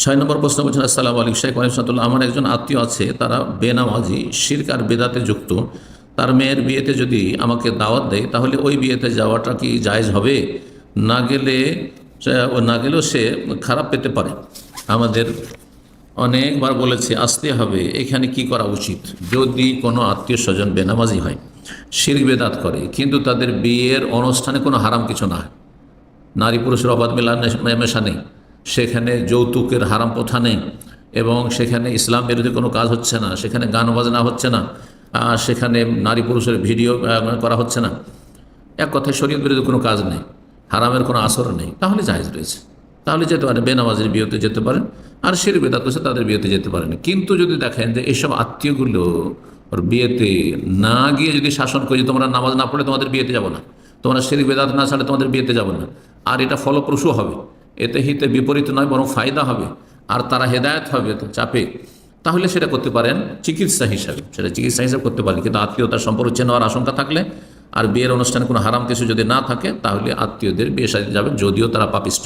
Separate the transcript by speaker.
Speaker 1: ছয় নম্বর প্রশ্ন বলছেন, আসসালামু আলাইকুম শেখ ওয়ালিকুম। আমার একজন আত্মীয় আছে, তারা বেনামাজি, শিরক আর বেদাতে যুক্ত। তার মেয়ের বিয়েতে যদি আমাকে দাওয়াত দেয় তাহলে ওই বিয়েতে যাওয়াটা কি জায়েজ হবে? না গেলে না গেলেও সে খারাপ পেতে পারে। আমাদের অনেকবার বলেছি আসতে হবে। এখানে কি করা উচিত? যদি কোনো আত্মীয় স্বজন বেনামাজি হয়, শিরক বেদাত করে, কিন্তু তাদের বিয়ের অনুষ্ঠানে কোনো হারাম কিছু না হয়, নারী পুরুষের অবাধ মেশা নেই, সেখানে যৌতুকের হারাম প্রথা নেই, এবং সেখানে ইসলাম বিরোধী কোনো কাজ হচ্ছে না, সেখানে গান বাজনা হচ্ছে না, সেখানে নারী পুরুষের ভিডিও করা হচ্ছে না, এক কথায় শরীয়ত বিরোধী কোনো কাজ নেই, হারামের কোনো আসর নেই, তাহলে জায়েজ রয়েছে, তাহলে যেতে পারেন। বেনামাজের বিয়েতে যেতে পারেন, আর শিরক বিদআত করছে তাদের বিয়েতে যেতে পারেন। কিন্তু যদি দেখেন যে এইসব আত্মীয়গুলো ওর বিয়েতে না গিয়ে যদি শাসন করে, তোমরা নামাজ না পড়লে তোমাদের বিয়েতে যাব না, তোমরা শিরক বিদআত না ছাড়লে তোমাদের বিয়েতে যাব না, আর এটা ফলপ্রসূ হবে, এতে হিতে বিপরীত নয় বরং ফায়দা হবে, আর তারা হেদায়েত হবে তো চাপে, তাহলে সেটা করতে পারেন চিকিৎসা হিসাবে, সেটা চিকিৎসা হিসাবে করতে পারেন। কিন্তু আত্মীয়তার সম্পর্ক চেয়ে নেওয়ার আশঙ্কা থাকলে, আর বিয়ের অনুষ্ঠানে কোনো হারাম কিছু যদি না থাকে, তাহলে আত্মীয়দের বিয়ে সাথে যাবেন, যদিও তারা পাপিষ্ট।